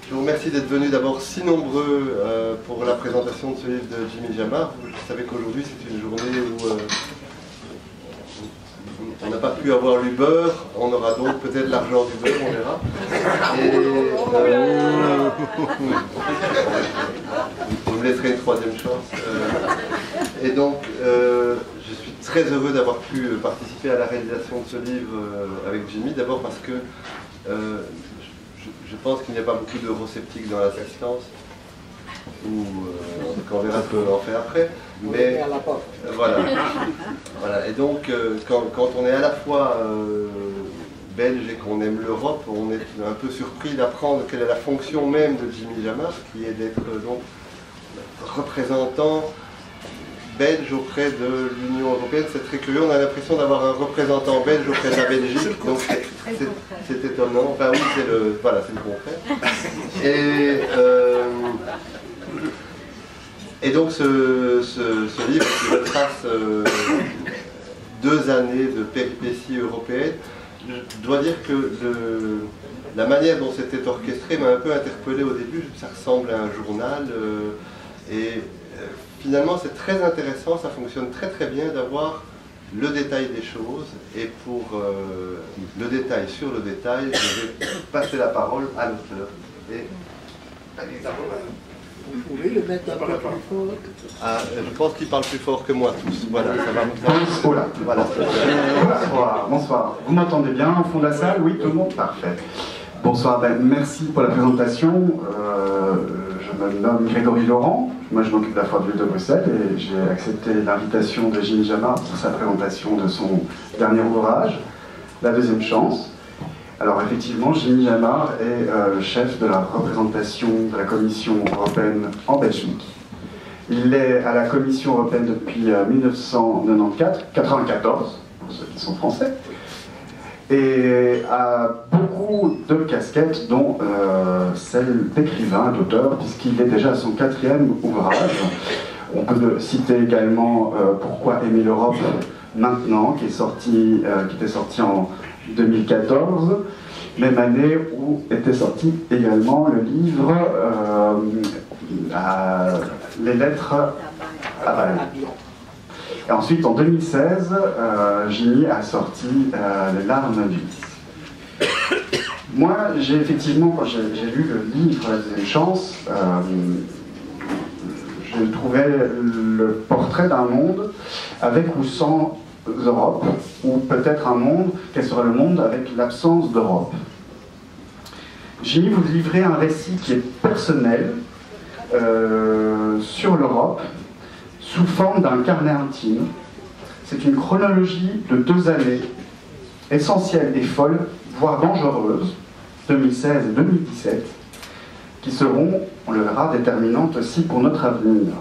Je vous remercie d'être venus d'abord si nombreux pour la présentation de ce livre de Jimmy Jamar. Vous savez qu'aujourd'hui c'est une journée où on n'a pas pu avoir l'Uber, on aura donc peut-être l'argent du beurre, on verra. Et vous me laisserez une troisième chance. Et donc je suis très heureux d'avoir pu participer à la réalisation de ce livre avec Jimmy, d'abord parce que je pense qu'il n'y a pas beaucoup d'eurosceptiques dans l'assistance, ou on verra ce qu'on en fait après. Mais voilà. Et donc, quand on est à la fois belge et qu'on aime l'Europe, on est un peu surpris d'apprendre quelle est la fonction même de Jimmy Jamar, qui est d'être donc représentant belge auprès de l'Union européenne. C'est très curieux, on a l'impression d'avoir un représentant belge auprès de la Belgique, donc c'est étonnant. Enfin oui, c'est le contraire. Et donc ce livre qui retrace 2 années de péripéties européennes, je dois dire que la manière dont c'était orchestré m'a un peu interpellé au début. Ça ressemble à un journal finalement c'est très intéressant, ça fonctionne très très bien d'avoir le détail des choses, et pour le détail sur le détail, je vais passer la parole à l'auteur. Vous pouvez le mettre un peu plus fort. Je pense qu'il parle plus fort que moi tous. Voilà, ça va. Voilà. Bonsoir. Vous m'entendez bien au fond de la salle? Oui, tout le monde? Parfait. Bonsoir, merci pour la présentation. Je me nomme Grégory Laurent. Moi, je m'occupe de la Foire de Bruxelles et j'ai accepté l'invitation de Jimmy Jamar pour sa présentation de son dernier ouvrage, La deuxième chance. Alors effectivement, Jimmy Jamar est le chef de la représentation de la Commission européenne en Belgique. Il est à la Commission européenne depuis 1994, pour ceux qui sont français, et a beaucoup de casquettes, dont celle d'écrivain, d'auteur, puisqu'il est déjà à son 4e ouvrage. On peut citer également Pourquoi aimer l'Europe maintenant, qui était sorti en 2014, même année où était sorti également le livre Les lettres à Bâle. Et ensuite, en 2016, Jimmy a sorti Les larmes d'Ulysse. Moi, j'ai effectivement, quand j'ai lu le livre La deuxième chance, je trouvais le portrait d'un monde avec ou sans Europe, ou peut-être un monde, quel serait le monde avec l'absence d'Europe. Jimmy vous livrer un récit qui est personnel sur l'Europe, sous forme d'un carnet intime. C'est une chronologie de 2 années, essentielles et folles, voire dangereuses, 2016 et 2017, qui seront, on le verra, déterminantes aussi pour notre avenir.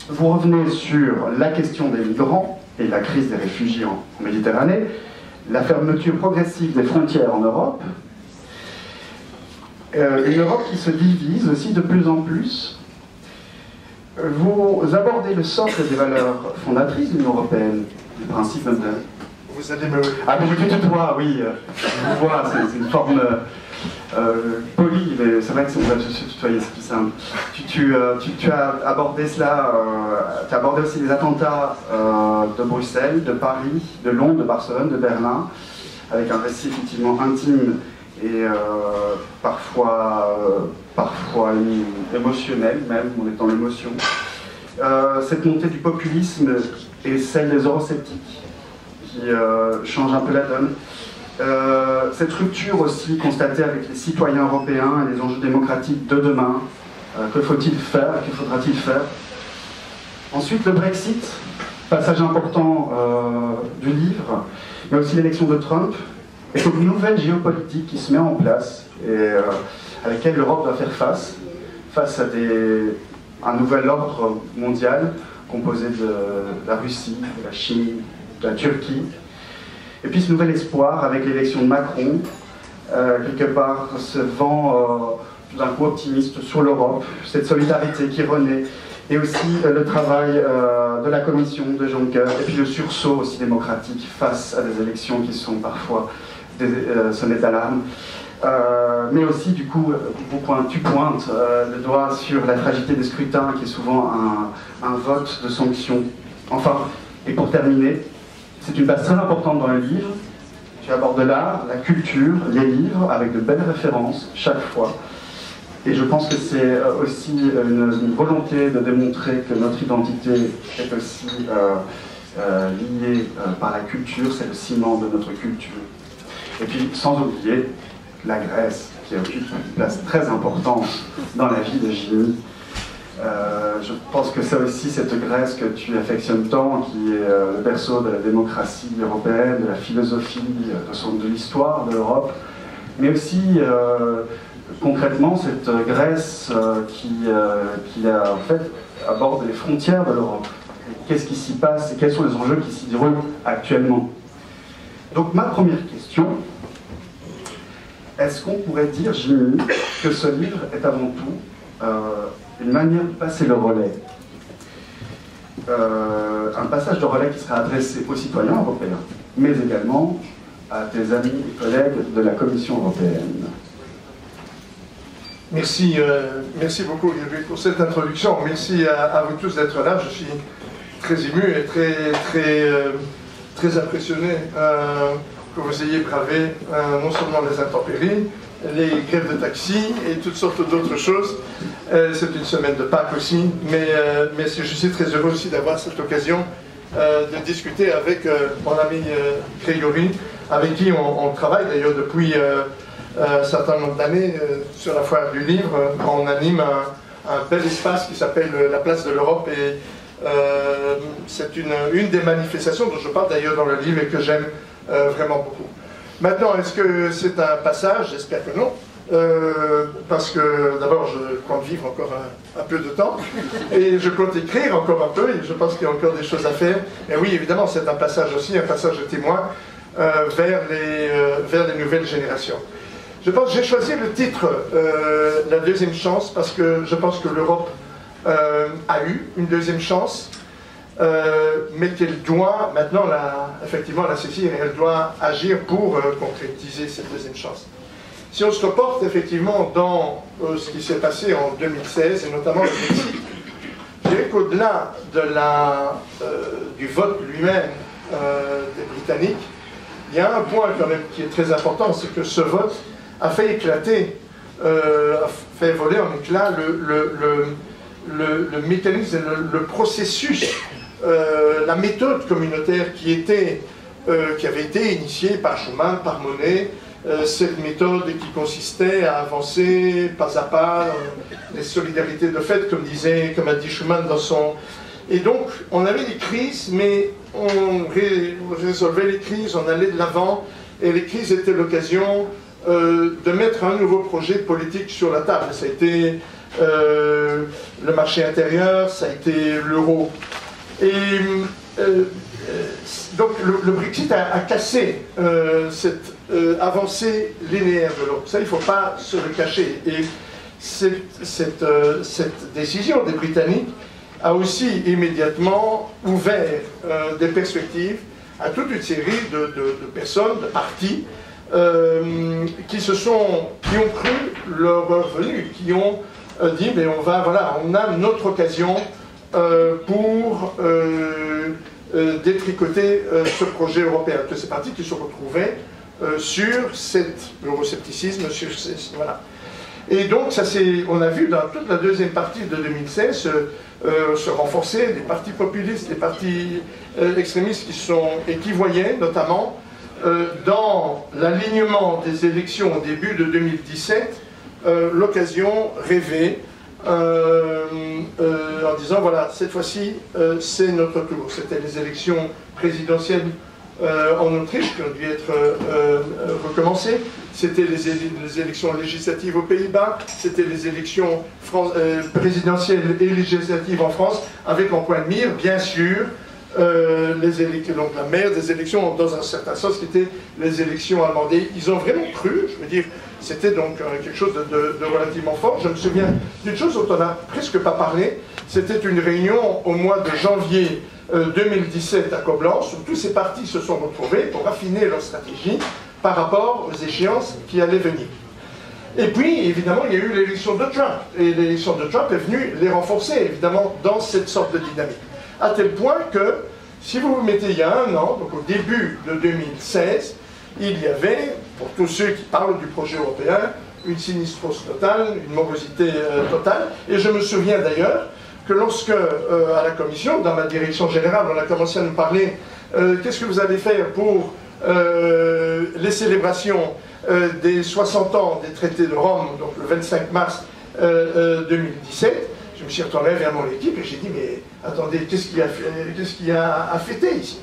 Vous revenez sur la question des migrants et la crise des réfugiés en Méditerranée, la fermeture progressive des frontières en Europe, une Europe qui se divise aussi de plus en plus. Vous abordez le socle des valeurs fondatrices de l'Union européenne, du principe de... Vous allez me... Ah, mais je tutoie, oui. Je vous vois, c'est une forme polie, mais c'est vrai que on va se tutoyer, c'est plus simple. Tu as abordé cela, tu as abordé aussi les attentats de Bruxelles, de Paris, de Londres, de Barcelone, de Berlin, avec un récit effectivement intime et parfois émotionnel même, on est dans l'émotion. Cette montée du populisme et celle des eurosceptiques qui change un peu la donne. Cette rupture aussi constatée avec les citoyens européens et les enjeux démocratiques de demain. Que faut-il faire? Que faudra-t-il faire? Ensuite, le Brexit, passage important du livre, mais aussi l'élection de Trump, et c'est une nouvelle géopolitique qui se met en place et à laquelle l'Europe doit faire face à un nouvel ordre mondial composé de la Russie, de la Chine, de la Turquie. Et puis ce nouvel espoir avec l'élection de Macron, quelque part ce vent tout d'un coup optimiste sur l'Europe, cette solidarité qui renaît, et aussi le travail de la Commission de Juncker, et puis le sursaut aussi démocratique face à des élections qui sont parfois des sonnettes d'alarme. Mais aussi, du coup, tu pointes le doigt sur la fragilité des scrutins, qui est souvent un vote de sanction. Enfin, et pour terminer, c'est une base très importante dans le livre. Tu abordes l'art, la culture, les livres, avec de belles références chaque fois. Et je pense que c'est aussi une volonté de démontrer que notre identité est aussi liée par la culture, c'est le ciment de notre culture. Et puis, sans oublier la Grèce, qui occupe une place très importante dans la vie de Jimmy. Je pense que c'est aussi cette Grèce que tu affectionnes tant, qui est le berceau de la démocratie européenne, de la philosophie, de l'histoire de l'Europe, mais aussi concrètement cette Grèce qui en fait, aborde les frontières de l'Europe. Qu'est-ce qui s'y passe et quels sont les enjeux qui s'y déroulent actuellement? Donc ma première question, est-ce qu'on pourrait dire, Jimmy, que ce livre est avant tout une manière de passer le relais, un passage de relais qui sera adressé aux citoyens européens, mais également à tes amis et collègues de la Commission européenne? Merci, merci beaucoup Grégory pour cette introduction. Merci à vous tous d'être là. Je suis très ému et très impressionné que vous ayez bravé non seulement les intempéries, les grèves de taxi et toutes sortes d'autres choses. C'est une semaine de Pâques aussi, mais je suis très heureux aussi d'avoir cette occasion de discuter avec mon ami Grégory, avec qui on travaille d'ailleurs depuis un certain nombre d'années sur la foire du livre. On anime un bel espace qui s'appelle la Place de l'Europe, et c'est une des manifestations dont je parle d'ailleurs dans le livre et que j'aime vraiment beaucoup. Maintenant, est-ce que c'est un passage? J'espère que non. Parce que d'abord, je compte vivre encore un peu de temps, et je compte écrire encore un peu, et je pense qu'il y a encore des choses à faire. Et oui, évidemment, c'est un passage aussi, un passage de témoin vers les nouvelles générations. Je pense que j'ai choisi le titre La deuxième chance, parce que je pense que l'Europe a eu une deuxième chance, mais qu'elle doit maintenant effectivement la saisir, et elle doit agir pour concrétiser cette deuxième chance. Si on se reporte effectivement dans ce qui s'est passé en 2016, et notamment le Brexit, je dirais qu'au-delà du vote lui-même des Britanniques, il y a un point quand même qui est très important, c'est que ce vote a fait éclater, a fait voler en éclats le mécanisme, le processus, la méthode communautaire qui avait été initiée par Schuman, par Monnet, cette méthode qui consistait à avancer pas à pas, les solidarités de fait, comme a dit Schuman dans son... Et donc, on avait des crises, mais on résolvait les crises, on allait de l'avant, et les crises étaient l'occasion de mettre un nouveau projet politique sur la table. Ça a été le marché intérieur, ça a été l'euro. Et donc le Brexit a cassé cette avancée linéaire de l'Europe. Ça, il ne faut pas se le cacher. Et cette décision des Britanniques a aussi immédiatement ouvert des perspectives à toute une série de personnes, de partis, qui ont cru leur revenu, qui ont dit, mais on a notre occasion pour détricoter ce projet européen. Que ces partis qui se retrouvaient sur cet euroscepticisme, voilà. Et donc, on a vu dans toute la deuxième partie de 2016 se renforcer des partis populistes, des partis extrémistes qui voyaient notamment dans l'alignement des élections au début de 2017 l'occasion rêvée en disant voilà, cette fois-ci c'est notre tour. C'était les élections présidentielles en Autriche qui ont dû être recommencées, c'était les élections législatives aux Pays-Bas, c'était les élections présidentielles et législatives en France, avec en point de mire, bien sûr, donc la mère des élections, dans un certain sens, qui étaient les élections allemandes. Et ils ont vraiment cru, je veux dire, c'était donc quelque chose de relativement fort. Je me souviens d'une chose dont on n'a presque pas parlé, c'était une réunion au mois de janvier 2017 à Koblenz, où tous ces partis se sont retrouvés pour affiner leur stratégie par rapport aux échéances qui allaient venir. Et puis, évidemment, il y a eu l'élection de Trump. Et l'élection de Trump est venue les renforcer, évidemment, dans cette sorte de dynamique. À tel point que, si vous vous mettez il y a un an, donc au début de 2016, il y avait, pour tous ceux qui parlent du projet européen, une sinistrose totale, une morosité totale. Et je me souviens d'ailleurs que lorsque, à la Commission, dans ma direction générale, on a commencé à nous parler qu'est-ce que vous allez faire pour les célébrations des 60 ans des traités de Rome, donc le 25 mars 2017, je me suis retourné vers mon équipe et j'ai dit, mais attendez, qu'est-ce qu'il y a à fêter ici?